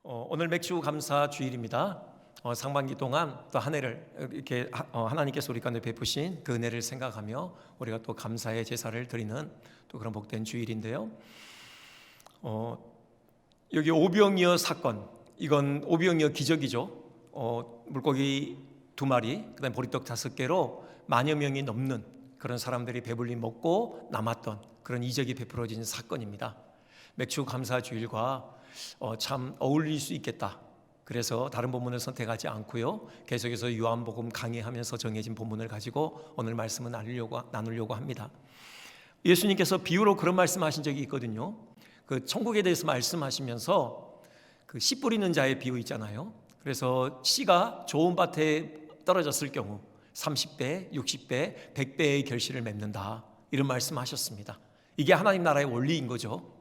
오늘 맥주 감사 주일입니다. 상반기 동안 또 한 해를 이렇게 하나님께서 우리 가운데 베푸신 그 은혜를 생각하며 우리가 또 감사의 제사를 드리는 또 그런 복된 주일인데요. 여기 오병이어 사건, 이건 오병이어 기적이죠. 물고기 2마리, 그다음에 보리떡 5개로 만여 명이 넘는 그런 사람들이 배불리 먹고 남았던 그런 이적이 베풀어진 사건입니다. 맥주 감사 주일과 참 어울릴 수 있겠다. 그래서 다른 본문을 선택하지 않고요, 계속해서 요한복음 강의하면서 정해진 본문을 가지고 오늘 말씀을 나누려고 합니다. 예수님께서 비유로 그런 말씀하신 적이 있거든요. 그 천국에 대해서 말씀하시면서 그 씨 뿌리는 자의 비유 있잖아요. 그래서 씨가 좋은 밭에 떨어졌을 경우 30배, 60배, 100배의 결실을 맺는다, 이런 말씀하셨습니다. 이게 하나님 나라의 원리인 거죠.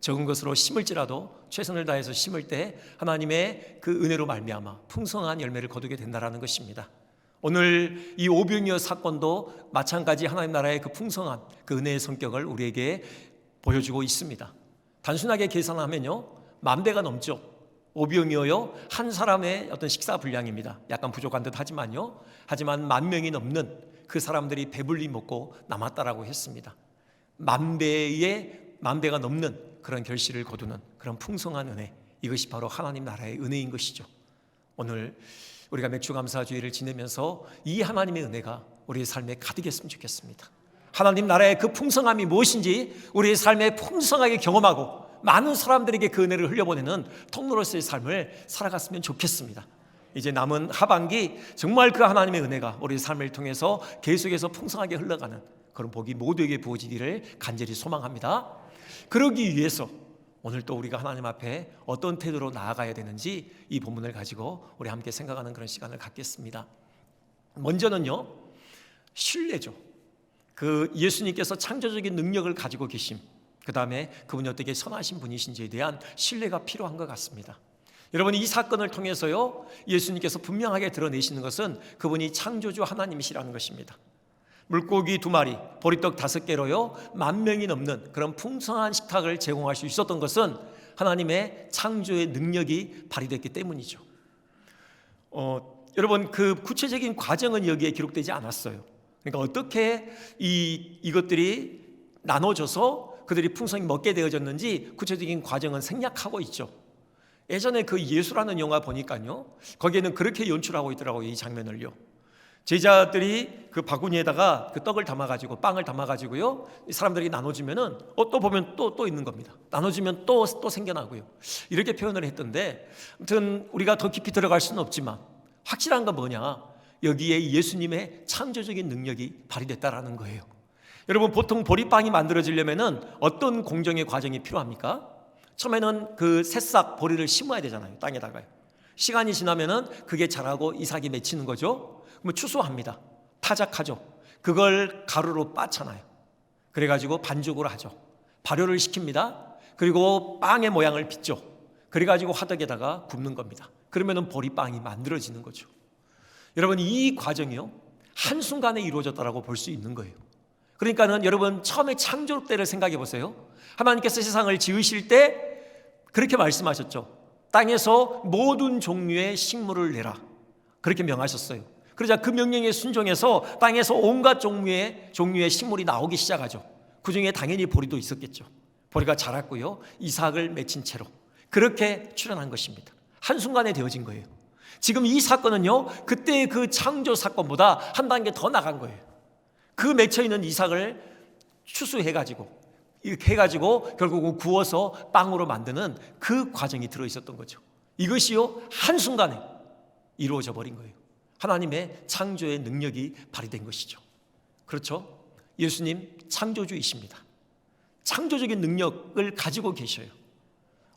적은 것으로 심을지라도 최선을 다해서 심을 때 하나님의 그 은혜로 말미암아 풍성한 열매를 거두게 된다라는 것입니다. 오늘 이 오병이어 사건도 마찬가지 하나님 나라의 그 풍성한 그 은혜의 성격을 우리에게 보여주고 있습니다. 단순하게 계산하면요, 10,000배가 넘죠. 오병이어요, 한 사람의 어떤 식사 분량입니다. 약간 부족한 듯 하지만 10,000명이 넘는 그 사람들이 배불리 먹고 남았다라고 했습니다. 10,000배가 넘는 그런 결실을 거두는 그런 풍성한 은혜, 이것이 바로 하나님 나라의 은혜인 것이죠. 오늘 우리가 맥주 감사 주일을 지내면서 이 하나님의 은혜가 우리의 삶에 가득했으면 좋겠습니다. 하나님 나라의 그 풍성함이 무엇인지 우리의 삶에 풍성하게 경험하고 많은 사람들에게 그 은혜를 흘려보내는 통로로서의 삶을 살아갔으면 좋겠습니다. 이제 남은 하반기 정말 그 하나님의 은혜가 우리의 삶을 통해서 계속해서 풍성하게 흘러가는 그런 복이 모두에게 부어지기를 간절히 소망합니다. 그러기 위해서 오늘 또 우리가 하나님 앞에 어떤 태도로 나아가야 되는지 이 본문을 가지고 우리 함께 생각하는 그런 시간을 갖겠습니다. 먼저는요, 신뢰죠. 그 예수님께서 창조적인 능력을 가지고 계심, 그 다음에 그분이 어떻게 선하신 분이신지에 대한 신뢰가 필요한 것 같습니다. 여러분, 이 사건을 통해서요, 예수님께서 분명하게 드러내시는 것은 그분이 창조주 하나님이시라는 것입니다. 물고기 2마리, 보리떡 5개로요 10,000명이 넘는 그런 풍성한 식탁을 제공할 수 있었던 것은 하나님의 창조의 능력이 발휘됐기 때문이죠. 여러분, 그 구체적인 과정은 여기에 기록되지 않았어요. 그러니까 어떻게 이것들이 나눠져서 그들이 풍성히 먹게 되어졌는지 구체적인 과정은 생략하고 있죠. 예전에 그 예수라는 영화 보니까요, 거기에는 그렇게 연출하고 있더라고요. 이 장면을요, 제자들이 그 바구니에다가 그 떡을 담아가지고 빵을 담아가지고요, 사람들이 나눠주면은 또 보면 또 있는 겁니다. 나눠주면 또 생겨나고요, 이렇게 표현을 했던데, 아무튼 우리가 더 깊이 들어갈 수는 없지만 확실한 건 뭐냐, 여기에 예수님의 창조적인 능력이 발휘됐다라는 거예요. 여러분, 보통 보리빵이 만들어지려면은 어떤 공정의 과정이 필요합니까? 처음에는 그 새싹 보리를 심어야 되잖아요, 땅에다가요. 시간이 지나면은 그게 자라고 이삭이 맺히는 거죠. 그럼 추수합니다. 타작하죠. 그걸 가루로 빻잖아요. 그래가지고 반죽을 하죠. 발효를 시킵니다. 그리고 빵의 모양을 빚죠. 그래가지고 화덕에다가 굽는 겁니다. 그러면은 보리빵이 만들어지는 거죠. 여러분, 이 과정이요, 한순간에 이루어졌다라고 볼 수 있는 거예요. 그러니까는 여러분, 처음에 창조 때를 생각해 보세요. 하나님께서 세상을 지으실 때 그렇게 말씀하셨죠. 땅에서 모든 종류의 식물을 내라, 그렇게 명하셨어요. 그러자 그 명령에 순종해서 땅에서 온갖 종류의 식물이 나오기 시작하죠. 그 중에 당연히 보리도 있었겠죠. 보리가 자랐고요, 이삭을 맺힌 채로 그렇게 출현한 것입니다. 한순간에 되어진 거예요. 지금 이 사건은요, 그때의 그 창조 사건보다 한 단계 더 나간 거예요. 그 맺혀있는 이삭을 추수해가지고 이렇게 해가지고 결국은 구워서 빵으로 만드는 그 과정이 들어있었던 거죠. 이것이요, 한순간에 이루어져 버린 거예요. 하나님의 창조의 능력이 발휘된 것이죠. 그렇죠? 예수님 창조주이십니다. 창조적인 능력을 가지고 계셔요.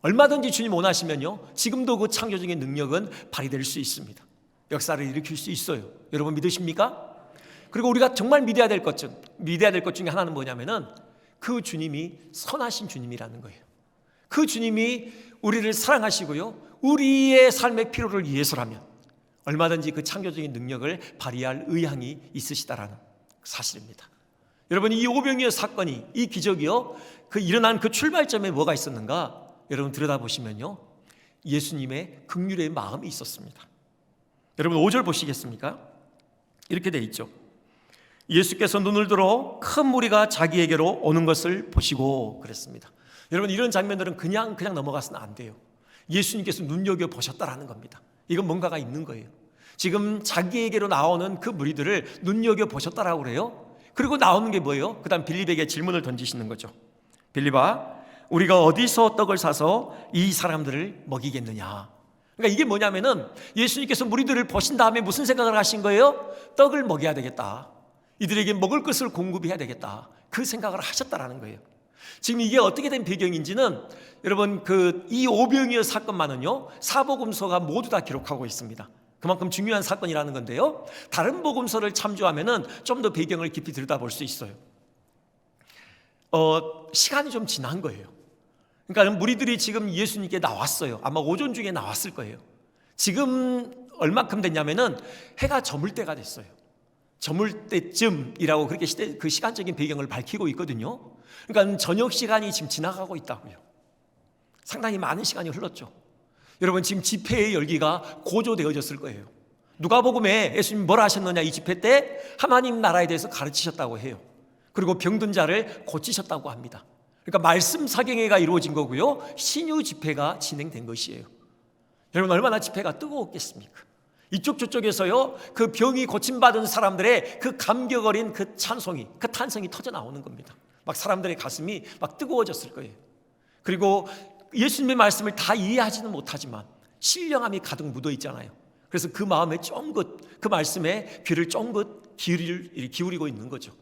얼마든지 주님 원하시면요, 지금도 그 창조적인 능력은 발휘될 수 있습니다. 역사를 일으킬 수 있어요. 여러분, 믿으십니까? 그리고 우리가 정말 믿어야 될 것 중에 하나는 뭐냐면은 그 주님이 선하신 주님이라는 거예요. 그 주님이 우리를 사랑하시고요, 우리의 삶의 필요를 위해서라면 얼마든지 그 창조적인 능력을 발휘할 의향이 있으시다라는 사실입니다. 여러분, 이 오병이어 사건이, 이 기적이요, 그 일어난 그 출발점에 뭐가 있었는가? 여러분 들여다보시면요, 예수님의 긍휼의 마음이 있었습니다. 여러분 5절 보시겠습니까? 이렇게 돼 있죠. 예수께서 눈을 들어 큰 무리가 자기에게로 오는 것을 보시고 그랬습니다. 여러분 이런 장면들은 그냥 넘어가서는 안 돼요. 예수님께서 눈여겨보셨다라는 겁니다. 이건 뭔가가 있는 거예요. 지금 자기에게로 나오는 그 무리들을 눈여겨보셨다라고 그래요. 그리고 나오는 게 뭐예요? 그 다음 빌립에게 질문을 던지시는 거죠. 빌립아, 우리가 어디서 떡을 사서 이 사람들을 먹이겠느냐. 그러니까 이게 뭐냐면은 예수님께서 무리들을 보신 다음에 무슨 생각을 하신 거예요? 떡을 먹여야 되겠다, 이들에게 먹을 것을 공급해야 되겠다, 그 생각을 하셨다라는 거예요. 지금 이게 어떻게 된 배경인지는 여러분 이 오병이어 사건만은요 사복음서가 모두 다 기록하고 있습니다. 그만큼 중요한 사건이라는 건데요, 다른 복음서를 참조하면은 좀 더 배경을 깊이 들여다볼 수 있어요. 시간이 좀 지난 거예요. 그러니까 무리들이 지금 예수님께 나왔어요. 아마 오전 중에 나왔을 거예요. 지금 얼마큼 됐냐면은 해가 저물 때가 됐어요. 저물 때쯤이라고 그렇게 그 시간적인 배경을 밝히고 있거든요. 그러니까 저녁 시간이 지금 지나가고 있다고요. 상당히 많은 시간이 흘렀죠. 여러분 지금 집회의 열기가 고조되어졌을 거예요. 누가복음에 예수님이 뭐라 하셨느냐, 이 집회 때 하나님 나라에 대해서 가르치셨다고 해요. 그리고 병든 자를 고치셨다고 합니다. 그러니까 말씀 사경회가 이루어진 거고요, 신유 집회가 진행된 것이에요. 여러분 얼마나 집회가 뜨거웠겠습니까? 이쪽 저쪽에서요 그 병이 고침받은 사람들의 그 감격 어린 그 찬송이, 그 탄성이 터져 나오는 겁니다. 막 사람들의 가슴이 막 뜨거워졌을 거예요. 그리고 예수님의 말씀을 다 이해하지는 못하지만 신령함이 가득 묻어 있잖아요. 그래서 그 마음에 쫑긋, 그 말씀에 귀를 쫑긋 기울이고 있는 거죠.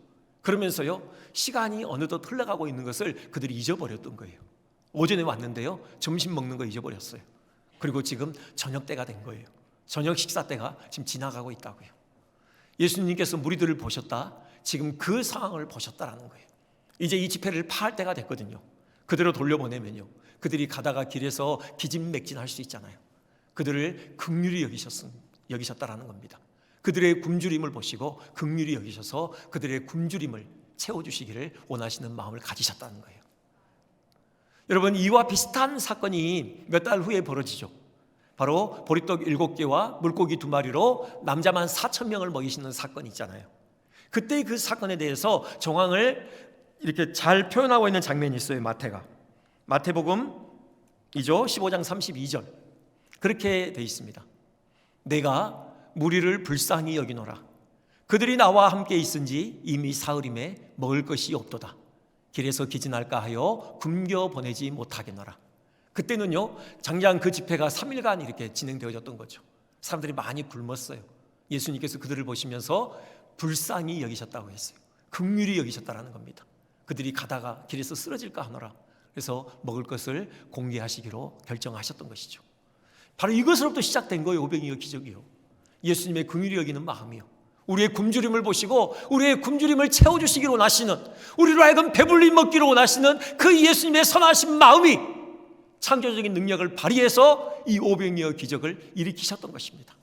그러면서요 시간이 어느덧 흘러가고 있는 것을 그들이 잊어버렸던 거예요. 오전에 왔는데요 점심 먹는 거 잊어버렸어요. 그리고 지금 저녁 때가 된 거예요. 저녁 식사 때가 지금 지나가고 있다고요. 예수님께서 무리들을 보셨다, 지금 그 상황을 보셨다라는 거예요. 이제 이 집회를 파할 때가 됐거든요. 그대로 돌려보내면요 그들이 가다가 길에서 기진맥진할 수 있잖아요. 그들을 긍휼히 여기셨다라는 겁니다. 그들의 굶주림을 보시고 긍휼히 여기셔서 그들의 굶주림을 채워주시기를 원하시는 마음을 가지셨다는 거예요. 여러분 이와 비슷한 사건이 몇 달 후에 벌어지죠. 바로 보리떡 7개와 물고기 2마리로 남자만 4,000명을 먹이시는 사건이 있잖아요. 그때 그 사건에 대해서 정황을 이렇게 잘 표현하고 있는 장면이 있어요. 마태복음 15장 32절 그렇게 돼 있습니다. 내가 무리를 불쌍히 여기노라. 그들이 나와 함께 있은지 이미 사흘임에 먹을 것이 없도다. 길에서 기진할까 하여 굶겨 보내지 못하겠노라. 그때는요 장장 그 집회가 3일간 이렇게 진행되어졌던 거죠. 사람들이 많이 굶었어요. 예수님께서 그들을 보시면서 불쌍히 여기셨다고 했어요. 긍휼히 여기셨다라는 겁니다. 그들이 가다가 길에서 쓰러질까 하노라. 그래서 먹을 것을 공개하시기로 결정하셨던 것이죠. 바로 이것으로부터 시작된 거예요. 오병이어 기적이요. 예수님의 긍휼히 여기는 마음이요. 우리의 굶주림을 보시고 우리의 굶주림을 채워주시기로 원하시는, 우리로 하여금 배불리 먹기로 원하시는 그 예수님의 선하신 마음이 창조적인 능력을 발휘해서 이 오병이어 기적을 일으키셨던 것입니다.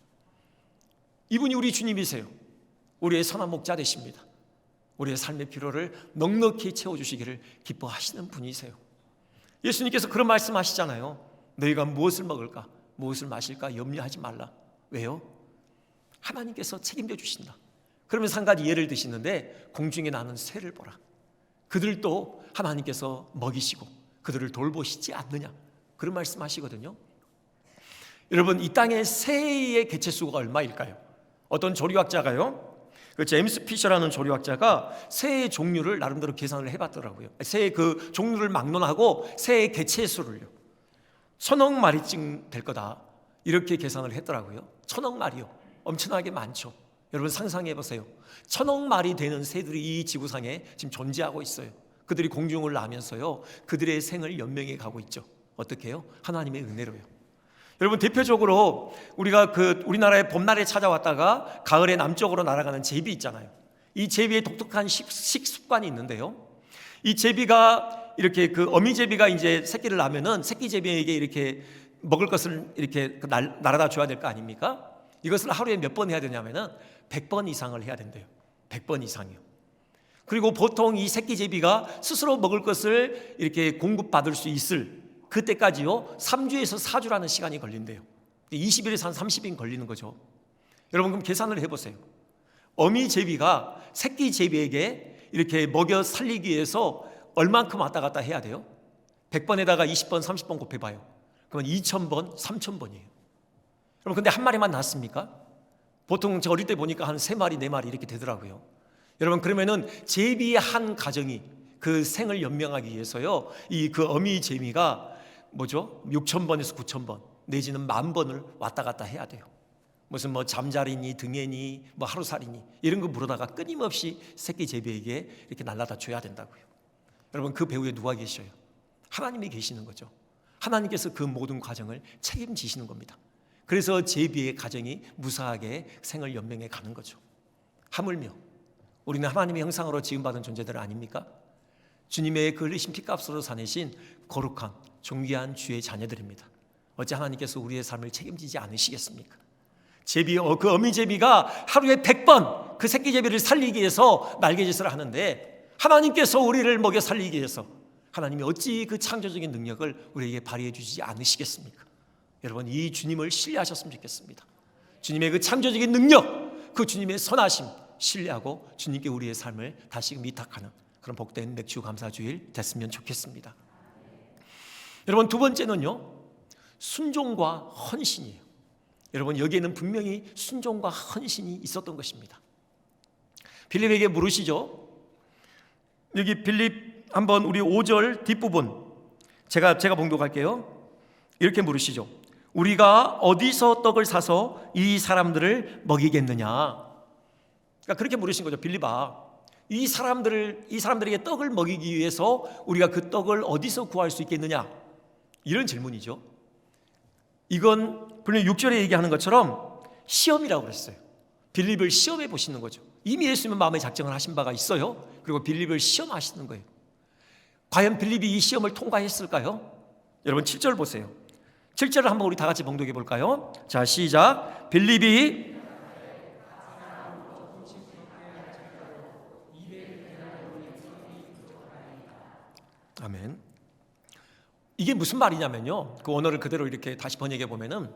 이분이 우리 주님이세요. 우리의 선한 목자 되십니다. 우리의 삶의 필요를 넉넉히 채워주시기를 기뻐하시는 분이세요. 예수님께서 그런 말씀하시잖아요. 너희가 무엇을 먹을까 무엇을 마실까 염려하지 말라. 왜요? 하나님께서 책임져 주신다. 그러면서 한 가지 예를 드시는데 공중에 나는 새를 보라. 그들도 하나님께서 먹이시고 그들을 돌보시지 않느냐, 그런 말씀하시거든요. 여러분 이 땅의 새의 개체수가 얼마일까요? 어떤 조류학자가요, 그 제임스 피셔라는 조류학자가 새의 종류를 나름대로 계산을 해봤더라고요. 새의 그 종류를 막론하고 새의 개체수를요 1,000억 마리쯤 될 거다, 이렇게 계산을 했더라고요. 1,000억 마리요. 엄청나게 많죠. 여러분 상상해 보세요. 1,000억 마리 되는 새들이 이 지구상에 지금 존재하고 있어요. 그들이 공중을 나면서요 그들의 생을 연명해 가고 있죠. 어떻게 해요? 하나님의 은혜로요. 여러분 대표적으로 우리가 우리나라의 봄날에 찾아왔다가 가을에 남쪽으로 날아가는 제비 있잖아요. 이 제비의 독특한 식습관이 있는데요, 이 제비가 이렇게 어미제비가 이제 새끼를 낳으면은 새끼 제비에게 이렇게 먹을 것을 이렇게 날아다 줘야 될 거 아닙니까? 이것을 하루에 몇 번 해야 되냐면은 100번 이상을 해야 된대요. 100번 이상이요. 그리고 보통 이 새끼 제비가 스스로 먹을 것을 이렇게 공급받을 수 있을 그때까지요 3주에서 4주라는 시간이 걸린대요. 20일에서 한 30일 걸리는 거죠. 여러분 그럼 계산을 해보세요. 어미 제비가 새끼 제비에게 이렇게 먹여 살리기 위해서 얼만큼 왔다 갔다 해야 돼요? 100번에다가 20번 30번 곱해봐요. 그러면 2000번 3000번이에요. 여러분 근데 한 마리만 낳습니까? 보통 저 어릴 때 보니까 한 3마리 4마리 이렇게 되더라고요. 여러분 그러면은 제비의 한 가정이 그 생을 연명하기 위해서요 그 어미 제비가 뭐죠? 6000번에서 9000번 내지는 10,000번을 왔다 갔다 해야 돼요. 무슨 뭐 잠자리니 등에니 뭐 하루살이니 이런 거 물어다가 끊임없이 새끼 제비에게 이렇게 날라다 줘야 된다고요. 여러분 그 배후에 누가 계셔요? 하나님이 계시는 거죠. 하나님께서 그 모든 과정을 책임지시는 겁니다. 그래서 제비의 가정이 무사하게 생을 연명해 가는 거죠. 하물며 우리는 하나님의 형상으로 지음받은 존재들 아닙니까? 주님의 그 흘리신 피값으로 사내신 거룩한 존귀한 주의 자녀들입니다. 어찌 하나님께서 우리의 삶을 책임지지 않으시겠습니까? 그 어미 제비가 하루에 100번 그 새끼 제비를 살리기 위해서 날개짓을 하는데 하나님께서 우리를 먹여 살리기 위해서 하나님이 어찌 그 창조적인 능력을 우리에게 발휘해 주시지 않으시겠습니까? 여러분 이 주님을 신뢰하셨으면 좋겠습니다. 주님의 그 창조적인 능력, 그 주님의 선하심 신뢰하고 주님께 우리의 삶을 다시금 위탁하는 그런 복된 맥주 감사주일 됐으면 좋겠습니다. 여러분 두 번째는요 순종과 헌신이에요. 여러분 여기에는 분명히 순종과 헌신이 있었던 것입니다. 빌립에게 물으시죠. 여기 빌립 한번 우리 5절 뒷부분 제가 봉독할게요. 이렇게 물으시죠. 우리가 어디서 떡을 사서 이 사람들을 먹이겠느냐. 그러니까 그렇게 물으신 거죠. 빌립아, 이 사람들에게 떡을 먹이기 위해서 우리가 그 떡을 어디서 구할 수 있겠느냐, 이런 질문이죠. 이건 분명히 6절에 얘기하는 것처럼 시험이라고 그랬어요. 빌립을 시험해 보시는 거죠. 이미 예수님은 마음의 작정을 하신 바가 있어요. 그리고 빌립을 시험하시는 거예요. 과연 빌립이 이 시험을 통과했을까요? 여러분 7절 보세요. 7절을 한번 우리 다 같이 봉독해 볼까요? 자, 시작. 빌립이 아멘. 이게 무슨 말이냐면요. 그 언어를 그대로 이렇게 다시 번역해 보면은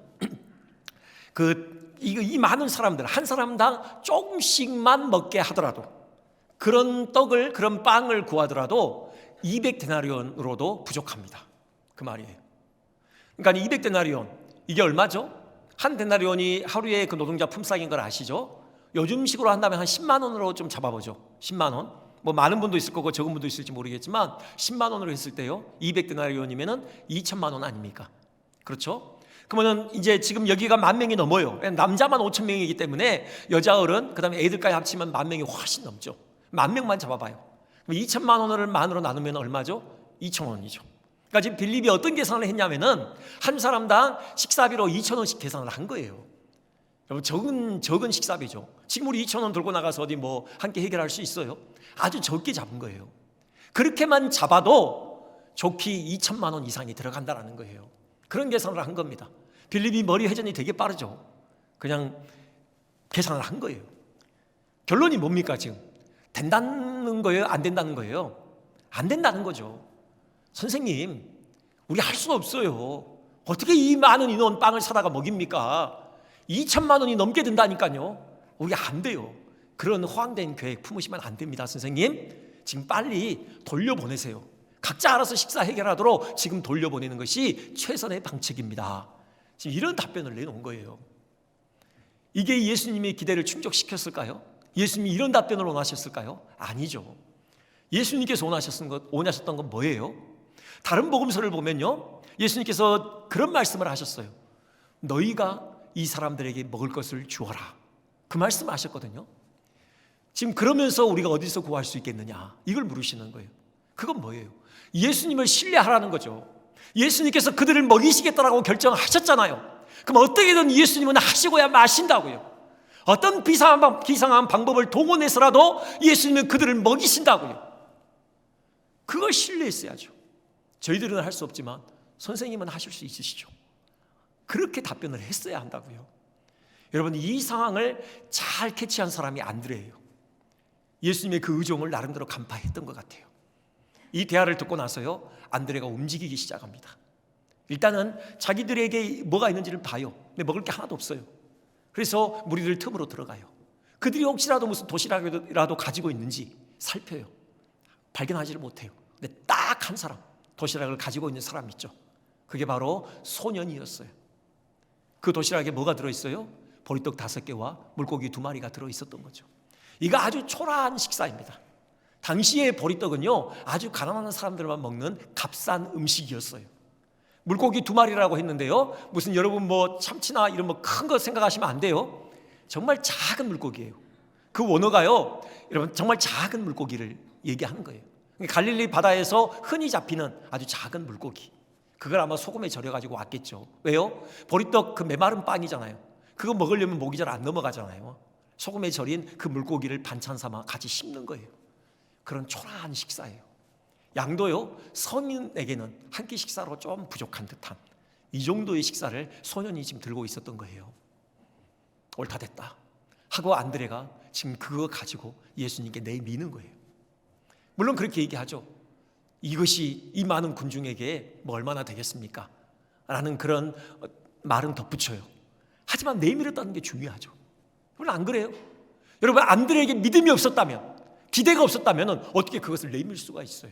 이 많은 사람들 한 사람당 조금씩만 먹게 하더라도 그런 떡을 그런 빵을 구하더라도 200데나리온으로도 부족합니다. 그 말이에요. 그러니까 200데나리온 이게 얼마죠? 한 데나리온이 하루에 그 노동자 품삯인 걸 아시죠? 요즘식으로 한다면 한 10만 원으로 좀 잡아보죠. 10만 원. 뭐 많은 분도 있을 거고 적은 분도 있을지 모르겠지만 10만 원으로 했을 때요 200데나리온이면은 2천만 원 아닙니까? 그렇죠? 그러면은 이제 지금 여기가 10,000명이 넘어요. 남자만 5,000명이기 때문에 여자 어른 그다음에 애들까지 합치면 10,000명이 훨씬 넘죠. 10,000명만 잡아봐요. 그럼 2천만 원을 만으로 나누면 얼마죠? 2,000원이죠. 그러니까 지금 빌립이 어떤 계산을 했냐면은 한 사람당 식사비로 2,000원씩 계산을 한 거예요. 여러분 적은 식사비죠. 지금 우리 2,000원 들고 나가서 어디 뭐 한 끼 해결할 수 있어요? 아주 적게 잡은 거예요. 그렇게만 잡아도 좋기 2천만 원 이상이 들어간다는 거예요. 그런 계산을 한 겁니다. 빌립이 머리 회전이 되게 빠르죠. 그냥 계산을 한 거예요. 결론이 뭡니까 지금? 된다는 거예요? 안 된다는 거예요? 안 된다는 거죠. 선생님, 우리 할 수 없어요. 어떻게 이 많은 인원 빵을 사다가 먹입니까? 2천만 원이 넘게 든다니까요. 우리 안 돼요. 그런 허황된 계획 품으시면 안 됩니다. 선생님, 지금 빨리 돌려보내세요. 각자 알아서 식사 해결하도록 지금 돌려보내는 것이 최선의 방책입니다. 지금 이런 답변을 내놓은 거예요. 이게 예수님의 기대를 충족시켰을까요? 예수님이 이런 답변을 원하셨을까요? 아니죠. 예수님께서 원하셨던 건 뭐예요? 다른 복음서를 보면요, 예수님께서 그런 말씀을 하셨어요. 너희가 이 사람들에게 먹을 것을 주어라. 그 말씀을 하셨거든요. 지금 그러면서 우리가 어디서 구할 수 있겠느냐, 이걸 물으시는 거예요. 그건 뭐예요? 예수님을 신뢰하라는 거죠. 예수님께서 그들을 먹이시겠다라고 결정하셨잖아요. 그럼 어떻게든 예수님은 하시고야 마신다고요. 어떤 비상한 방법을 동원해서라도 예수님은 그들을 먹이신다고요. 그걸 신뢰했어야죠. 저희들은 할 수 없지만 선생님은 하실 수 있으시죠. 그렇게 답변을 했어야 한다고요. 여러분, 이 상황을 잘 캐치한 사람이 안드레예요. 예수님의 그 의정을 나름대로 간파했던 것 같아요. 이 대화를 듣고 나서요, 안드레가 움직이기 시작합니다. 일단은 자기들에게 뭐가 있는지를 봐요. 근데 먹을 게 하나도 없어요. 그래서 무리들 틈으로 들어가요. 그들이 혹시라도 무슨 도시락이라도 가지고 있는지 살펴요. 발견하지를 못해요. 근데 딱 한 사람, 도시락을 가지고 있는 사람 있죠. 그게 바로 소년이었어요. 그 도시락에 뭐가 들어있어요? 보리떡 5개와 물고기 2마리가 들어있었던 거죠. 이거 아주 초라한 식사입니다. 당시의 보리떡은요, 아주 가난한 사람들만 먹는 값싼 음식이었어요. 물고기 2마리라고 했는데요, 무슨 여러분 뭐 참치나 이런 뭐 큰 거 생각하시면 안 돼요. 정말 작은 물고기예요. 그 원어가요, 여러분 정말 작은 물고기를 얘기하는 거예요. 갈릴리 바다에서 흔히 잡히는 아주 작은 물고기, 그걸 아마 소금에 절여가지고 왔겠죠. 왜요? 보리떡 그 메마른 빵이잖아요. 그거 먹으려면 목이 잘 안 넘어가잖아요. 소금에 절인 그 물고기를 반찬 삼아 같이 씹는 거예요. 그런 초라한 식사예요. 양도요, 성인에게는 한 끼 식사로 좀 부족한 듯한 이 정도의 식사를 소년이 지금 들고 있었던 거예요. 옳다 됐다 하고 안드레가 지금 그거 가지고 예수님께 내미는 거예요. 물론 그렇게 얘기하죠. 이것이 이 많은 군중에게 뭐 얼마나 되겠습니까? 라는 그런 말은 덧붙여요. 하지만 내밀었다는 게 중요하죠. 물론 안 그래요? 여러분, 안드레에게 믿음이 없었다면, 기대가 없었다면 어떻게 그것을 내밀 수가 있어요?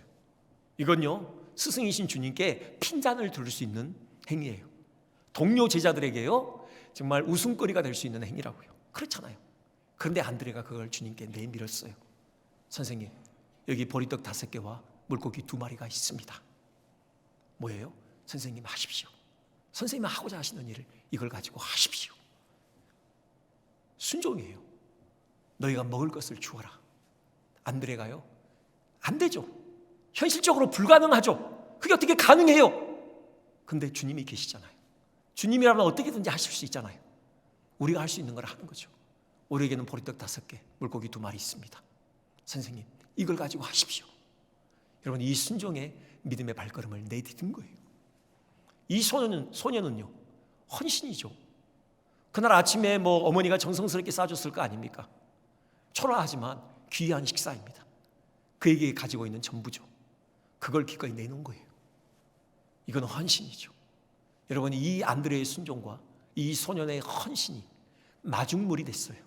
이건요, 스승이신 주님께 핀잔을 들을 수 있는 행위예요. 동료 제자들에게요, 정말 웃음거리가 될 수 있는 행위라고요. 그렇잖아요. 그런데 안드레가 그걸 주님께 내밀었어요. 선생님, 여기 보리떡 5개와 물고기 2마리가 있습니다. 뭐예요? 선생님 하십시오. 선생님이 하고자 하시는 일을 이걸 가지고 하십시오. 순종이에요. 너희가 먹을 것을 주어라. 안드레가요, 안 되죠. 현실적으로 불가능하죠. 그게 어떻게 가능해요? 근데 주님이 계시잖아요. 주님이라면 어떻게든지 하실 수 있잖아요. 우리가 할 수 있는 걸 하는 거죠. 우리에게는 보리떡 5개, 물고기 2마리 있습니다. 선생님, 이걸 가지고 하십시오. 여러분, 이 순종의 믿음의 발걸음을 내딛은 거예요. 이 소년은요, 헌신이죠. 그날 아침에 뭐 어머니가 정성스럽게 싸줬을 거 아닙니까? 초라하지만 귀한 식사입니다. 그에게 가지고 있는 전부죠. 그걸 기꺼이 내놓은 거예요. 이건 헌신이죠. 여러분, 이 안드레의 순종과 이 소년의 헌신이 마중물이 됐어요.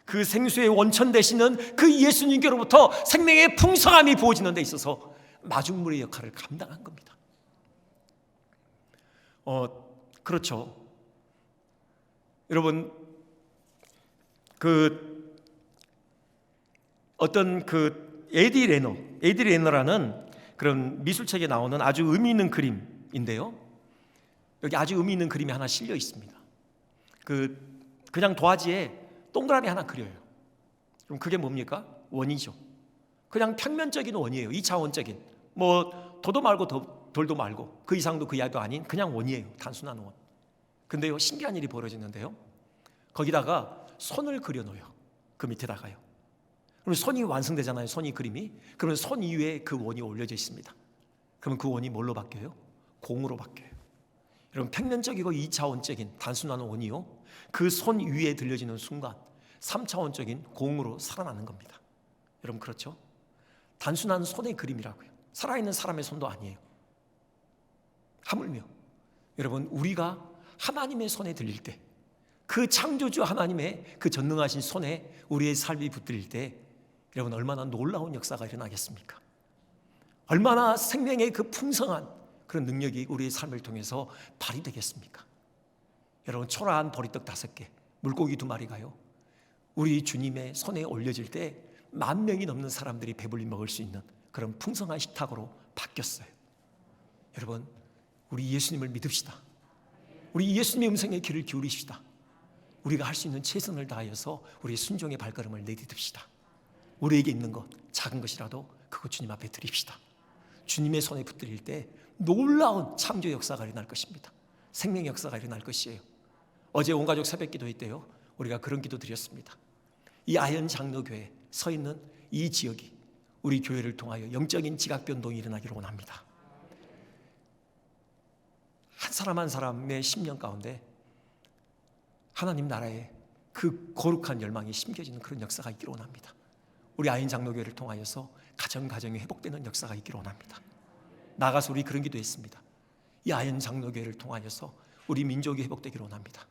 그 생수의 원천 되시는 그 예수님께로부터 생명의 풍성함이 부어지는 데 있어서 마중물의 역할을 감당한 겁니다. 그렇죠. 여러분, 어떤 에디 레너라는 그런 미술책에 나오는 아주 의미 있는 그림인데요. 여기 아주 의미 있는 그림이 하나 실려 있습니다. 그냥 도화지에 동그라미 하나 그려요. 그럼 그게 뭡니까? 원이죠. 그냥 평면적인 원이에요. 2차원적인. 뭐 도도 말고 돌도 말고 그 이상도 그 이하도 아닌 그냥 원이에요. 단순한 원. 근데요, 신기한 일이 벌어지는데요. 거기다가 손을 그려놓어요. 그 밑에다가요. 그럼 손이 완성되잖아요. 손이 그림이. 그러면 손 위에 그 원이 올려져 있습니다. 그러면 그 원이 뭘로 바뀌어요? 공으로 바뀌어요. 여러분, 평면적이고 2차원적인 단순한 원이요, 그 손 위에 들려지는 순간 3차원적인 공으로 살아나는 겁니다. 여러분, 그렇죠? 단순한 손의 그림이라고요. 살아있는 사람의 손도 아니에요. 하물며 여러분, 우리가 하나님의 손에 들릴 때, 그 창조주 하나님의 그 전능하신 손에 우리의 삶이 붙들릴 때, 여러분, 얼마나 놀라운 역사가 일어나겠습니까? 얼마나 생명의 그 풍성한 그런 능력이 우리의 삶을 통해서 발휘되겠습니까? 여러분, 초라한 보리떡 5개, 물고기 2마리가요, 우리 주님의 손에 올려질 때 10,000명이 넘는 사람들이 배불리 먹을 수 있는 그런 풍성한 식탁으로 바뀌었어요. 여러분, 우리 예수님을 믿읍시다. 우리 예수님의 음성에 귀를 기울이십시다. 우리가 할 수 있는 최선을 다하여서 우리의 순종의 발걸음을 내딛읍시다. 우리에게 있는 것, 작은 것이라도 그거 주님 앞에 드립시다. 주님의 손에 붙들릴 때 놀라운 창조 역사가 일어날 것입니다. 생명 역사가 일어날 것이에요. 어제 온 가족 새벽 기도회 때요, 우리가 그런 기도 드렸습니다. 이 아현 장로교회 서 있는 이 지역이 우리 교회를 통하여 영적인 지각 변동이 일어나기를 원합니다. 한 사람 한 사람의 심령 가운데 하나님 나라의 그 거룩한 열망이 심겨지는 그런 역사가 있기를 원합니다. 우리 아현 장로교회를 통하여서 가정이 회복되는 역사가 있기를 원합니다. 나가서 우리 그런 기도했습니다. 야연 장로교회를 통하여서 우리 민족이 회복되기를 원합니다.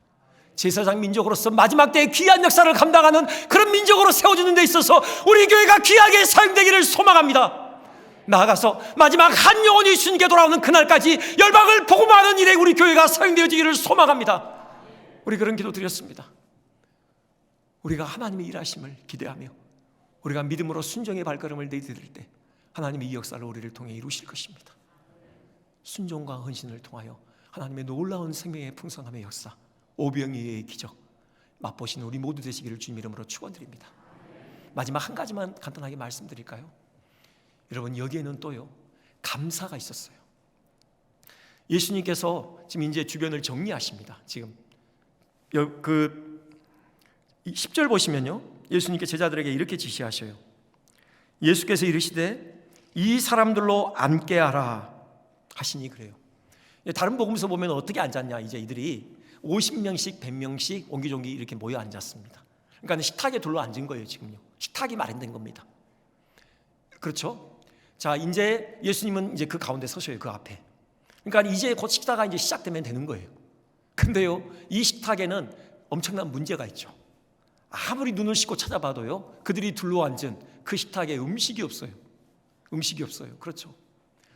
제사장 민족으로서 마지막 때의 귀한 역사를 감당하는 그런 민족으로 세워지는 데 있어서 우리 교회가 귀하게 사용되기를 소망합니다. 나아가서 마지막 한 영혼이 주님께 돌아오는 그날까지 열방을 복음하는 일에 우리 교회가 사용되어지기를 소망합니다. 우리 그런 기도 드렸습니다. 우리가 하나님의 일하심을 기대하며 우리가 믿음으로 순종의 발걸음을 내디딜 때 하나님의 이 역사를 우리를 통해 이루실 것입니다. 순종과 헌신을 통하여 하나님의 놀라운 생명의 풍성함의 역사, 오병이어의 기적 맛보시는 우리 모두 되시기를 주님 이름으로 축원드립니다. 마지막 한 가지만 간단하게 말씀드릴까요? 여러분, 여기에는 또요 감사가 있었어요. 예수님께서 지금 이제 주변을 정리하십니다. 지금 그 10절 보시면요, 예수님께 제자들에게 이렇게 지시하셔요. 예수께서 이르시되 이 사람들로 앉게 하라 하시니 그래요. 다른 복음서 보면 어떻게 앉았냐, 이제 이들이 50명씩 100명씩 옹기종기 이렇게 모여 앉았습니다. 그러니까 식탁에 둘러 앉은 거예요. 지금요 식탁이 마련된 겁니다. 그렇죠? 자, 이제 예수님은 이제 그 가운데 서셔요. 그 앞에. 그러니까 이제 곧 식사가 이제 시작되면 되는 거예요. 근데요, 이 식탁에는 엄청난 문제가 있죠. 아무리 눈을 씻고 찾아봐도요, 그들이 둘러앉은 그 식탁에 음식이 없어요. 음식이 없어요. 그렇죠?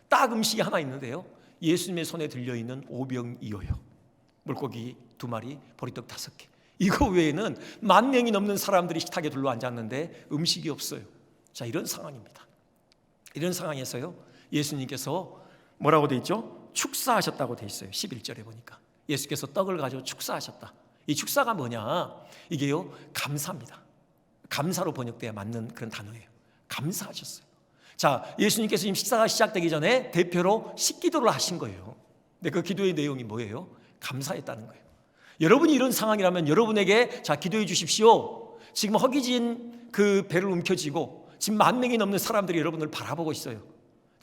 딱 음식이 하나 있는데요, 예수님의 손에 들려있는 오병이어요. 물고기 2마리, 보리떡 5개. 이거 외에는 10,000명이 넘는 사람들이 식탁에 둘러앉았는데 음식이 없어요. 자, 이런 상황입니다. 이런 상황에서요, 예수님께서 뭐라고 돼 있죠? 축사하셨다고 돼 있어요. 11절에 보니까 예수께서 떡을 가지고 축사하셨다. 이 축사가 뭐냐? 이게요, 감사입니다. 감사로 번역돼야 맞는 그런 단어예요. 감사하셨어요. 자, 예수님께서 지금 식사가 시작되기 전에 대표로 식기도를 하신 거예요. 근데 그 기도의 내용이 뭐예요? 감사했다는 거예요. 여러분이 이런 상황이라면 여러분에게 자, 기도해 주십시오. 지금 허기진 그 배를 움켜쥐고 지금 10,000명이 넘는 사람들이 여러분을 바라보고 있어요.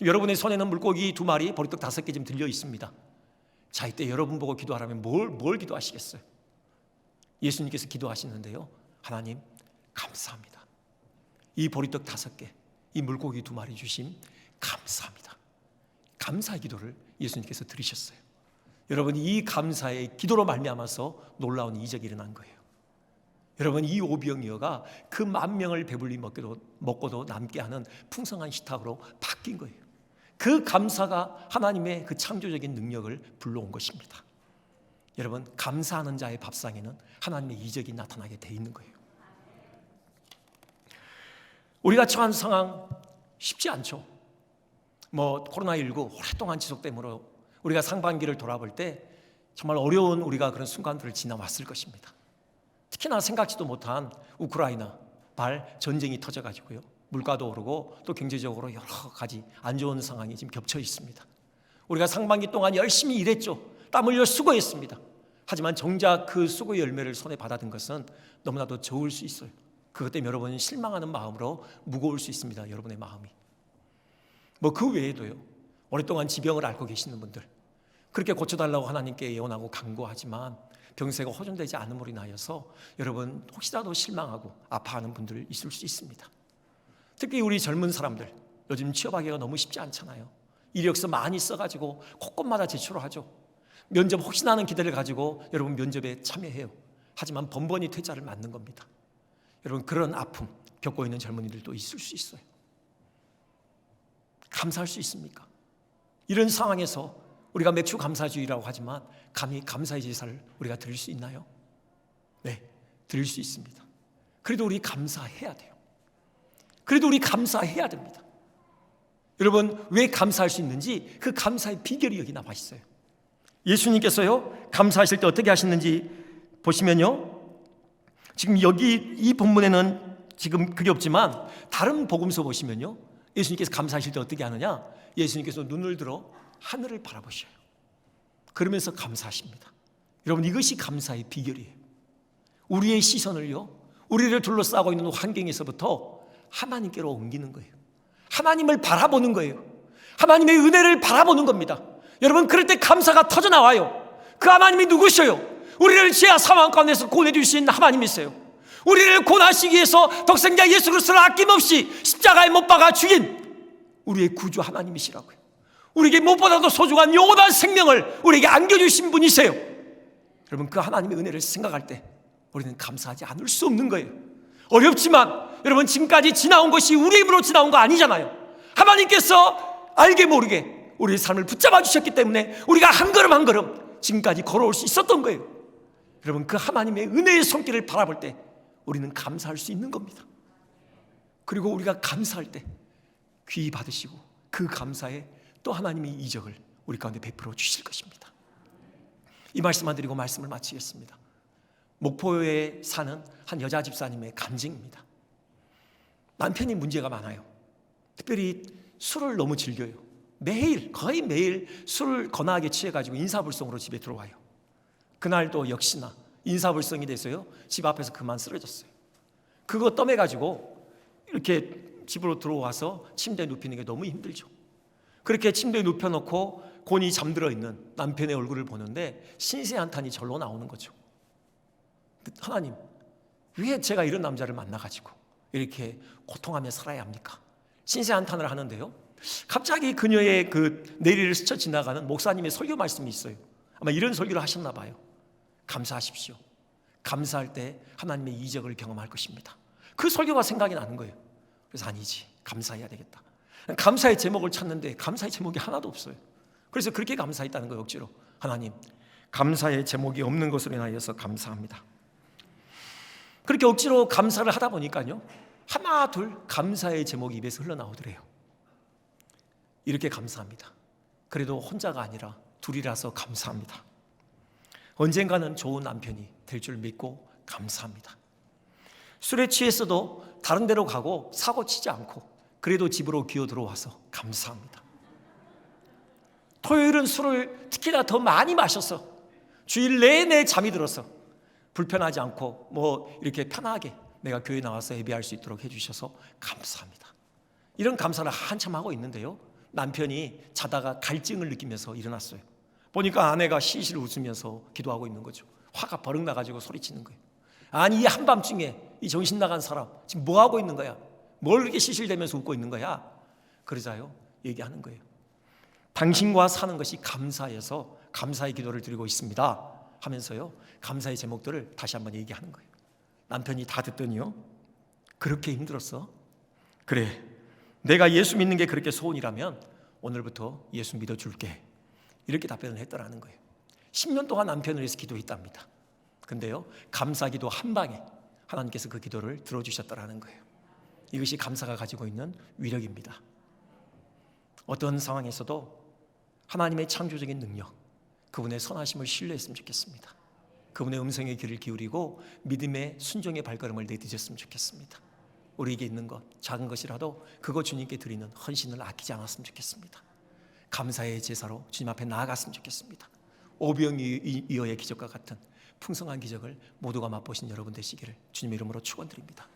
여러분의 손에는 물고기 2마리, 보리떡 5개 지금 들려 있습니다. 자, 이때 여러분 보고 기도하라면 뭘 기도하시겠어요? 예수님께서 기도하시는데요, 하나님 감사합니다. 이 보리떡 5개, 이 물고기 2마리 주심 감사합니다. 감사의 기도를 예수님께서 들으셨어요. 여러분, 이 감사의 기도로 말미암아서 놀라운 이적이 일어난 거예요. 여러분, 이 오병이어가 그 10,000명을 배불리 먹고도 남게 하는 풍성한 식탁으로 바뀐 거예요. 그 감사가 하나님의 그 창조적인 능력을 불러온 것입니다. 여러분, 감사하는 자의 밥상에는 하나님의 이적이 나타나게 돼 있는 거예요. 우리가 처한 상황 쉽지 않죠. 코로나19 오랫동안 지속되므로 우리가 상반기를 돌아볼 때 정말 어려운 우리가 그런 순간들을 지나왔을 것입니다. 특히나 생각지도 못한 우크라이나 전쟁이 터져가지고요, 물가도 오르고 또 경제적으로 여러 가지 안 좋은 상황이 지금 겹쳐 있습니다. 우리가 상반기 동안 열심히 일했죠. 땀 흘려 수고했습니다. 하지만 정작 그 수고의 열매를 손에 받아든 것은 너무나도 적을 수 있어요. 그것 때문에 여러분은 실망하는 마음으로 무거울 수 있습니다. 여러분의 마음이. 그 외에도요, 오랫동안 지병을 앓고 계시는 분들, 그렇게 고쳐달라고 하나님께 예언하고 간구하지만 병세가 호전되지 않음으로 인하여서 여러분 혹시라도 실망하고 아파하는 분들 있을 수 있습니다. 특히 우리 젊은 사람들, 요즘 취업하기가 너무 쉽지 않잖아요. 이력서 많이 써가지고 곳곳마다 제출을 하죠. 면접 혹시나 하는 기대를 가지고 여러분 면접에 참여해요. 하지만 번번이 퇴짜를 맞는 겁니다. 여러분, 그런 아픔 겪고 있는 젊은이들도 있을 수 있어요. 감사할 수 있습니까? 이런 상황에서 우리가 매주 감사주의라고 하지만 감히 감사의 제사를 우리가 드릴 수 있나요? 네, 드릴 수 있습니다. 그래도 우리 감사해야 돼요. 그래도 우리 감사해야 됩니다. 여러분, 왜 감사할 수 있는지 그 감사의 비결이 여기 나와 있어요. 예수님께서요, 감사하실 때 어떻게 하셨는지 보시면요, 지금 여기 이 본문에는 지금 그게 없지만 다른 복음서 보시면요, 예수님께서 감사하실 때 어떻게 하느냐, 예수님께서 눈을 들어 하늘을 바라보셔요. 그러면서 감사하십니다. 여러분, 이것이 감사의 비결이에요. 우리의 시선을요, 우리를 둘러싸고 있는 환경에서부터 하나님께로 옮기는 거예요. 하나님을 바라보는 거예요. 하나님의 은혜를 바라보는 겁니다. 여러분, 그럴 때 감사가 터져나와요. 그 하나님이 누구셔요? 우리를 죄와 사망 가운데서 구원해 주신 하나님이세요. 우리를 구원하시기 위해서 독생자 예수 그리스도를 아낌없이 십자가에 못 박아 죽인 우리의 구주 하나님이시라고요. 우리에게 무엇보다도 소중한 영원한 생명을 우리에게 안겨주신 분이세요. 여러분, 그 하나님의 은혜를 생각할 때 우리는 감사하지 않을 수 없는 거예요. 어렵지만 여러분, 지금까지 지나온 것이 우리 힘으로 지나온 거 아니잖아요. 하나님께서 알게 모르게 우리의 삶을 붙잡아 주셨기 때문에 우리가 한 걸음 한 걸음 지금까지 걸어올 수 있었던 거예요. 여러분, 그 하나님의 은혜의 손길을 바라볼 때 우리는 감사할 수 있는 겁니다. 그리고 우리가 감사할 때 귀히 받으시고 그 감사에 또 하나님의 이적을 우리 가운데 베풀어 주실 것입니다. 이 말씀만 드리고 말씀을 마치겠습니다. 목포에 사는 한 여자 집사님의 간증입니다. 남편이 문제가 많아요. 특별히 술을 너무 즐겨요. 거의 매일 술을 거나하게 취해가지고 인사불성으로 집에 들어와요. 그날도 역시나 인사불성이 돼서요, 집 앞에서 그만 쓰러졌어요. 그거 떠매가지고 이렇게 집으로 들어와서 침대에 눕히는 게 너무 힘들죠. 그렇게 침대에 눕혀놓고 곤히 잠들어 있는 남편의 얼굴을 보는데 신세 한탄이 절로 나오는 거죠. 하나님, 왜 제가 이런 남자를 만나가지고 이렇게 고통하며 살아야 합니까? 신세 한탄을 하는데요, 갑자기 그녀의 그 내리를 스쳐 지나가는 목사님의 설교 말씀이 있어요. 아마 이런 설교를 하셨나 봐요. 감사하십시오. 감사할 때 하나님의 이적을 경험할 것입니다. 그 설교가 생각이 나는 거예요. 그래서 아니지, 감사해야 되겠다. 감사의 제목을 찾는데 감사의 제목이 하나도 없어요. 그래서 그렇게 감사했다는 거예요. 억지로. 하나님, 감사의 제목이 없는 것으로 인하여서 감사합니다. 그렇게 억지로 감사를 하다 보니까요, 하나 둘 감사의 제목이 입에서 흘러나오더래요. 이렇게 감사합니다. 그래도 혼자가 아니라 둘이라서 감사합니다. 언젠가는 좋은 남편이 될 줄 믿고 감사합니다. 술에 취했어도 다른 데로 가고 사고 치지 않고 그래도 집으로 기어 들어와서 감사합니다. 토요일은 술을 특히나 더 많이 마셔서 주일 내내 잠이 들어서 불편하지 않고 이렇게 편하게 내가 교회 나와서 예배할 수 있도록 해주셔서 감사합니다. 이런 감사를 한참 하고 있는데요, 남편이 자다가 갈증을 느끼면서 일어났어요. 보니까 아내가 시실 웃으면서 기도하고 있는 거죠. 화가 버럭 나가지고 소리치는 거예요. 아니, 이 한밤중에 이 정신 나간 사람 지금 뭐 하고 있는 거야? 뭘 그렇게 시실대면서 웃고 있는 거야? 그러자요, 얘기하는 거예요. 당신과 사는 것이 감사해서 감사의 기도를 드리고 있습니다 하면서요, 감사의 제목들을 다시 한번 얘기하는 거예요. 남편이 다 듣더니요, 그렇게 힘들었어? 그래, 내가 예수 믿는 게 그렇게 소원이라면 오늘부터 예수 믿어줄게, 이렇게 답변을 했더라는 거예요. 10년 동안 남편을 위해서 기도했답니다. 근데요, 감사기도 한 방에 하나님께서 그 기도를 들어주셨더라는 거예요. 이것이 감사가 가지고 있는 위력입니다. 어떤 상황에서도 하나님의 창조적인 능력, 그분의 선하심을 신뢰했으면 좋겠습니다. 그분의 음성에 귀를 기울이고 믿음의 순종의 발걸음을 내딛었으면 좋겠습니다. 우리에게 있는 것, 작은 것이라도 그거 주님께 드리는 헌신을 아끼지 않았으면 좋겠습니다. 감사의 제사로 주님 앞에 나아갔으면 좋겠습니다. 오병이어의 기적과 같은 풍성한 기적을 모두가 맛보신 여러분 되시기를 주님의 이름으로 축원드립니다.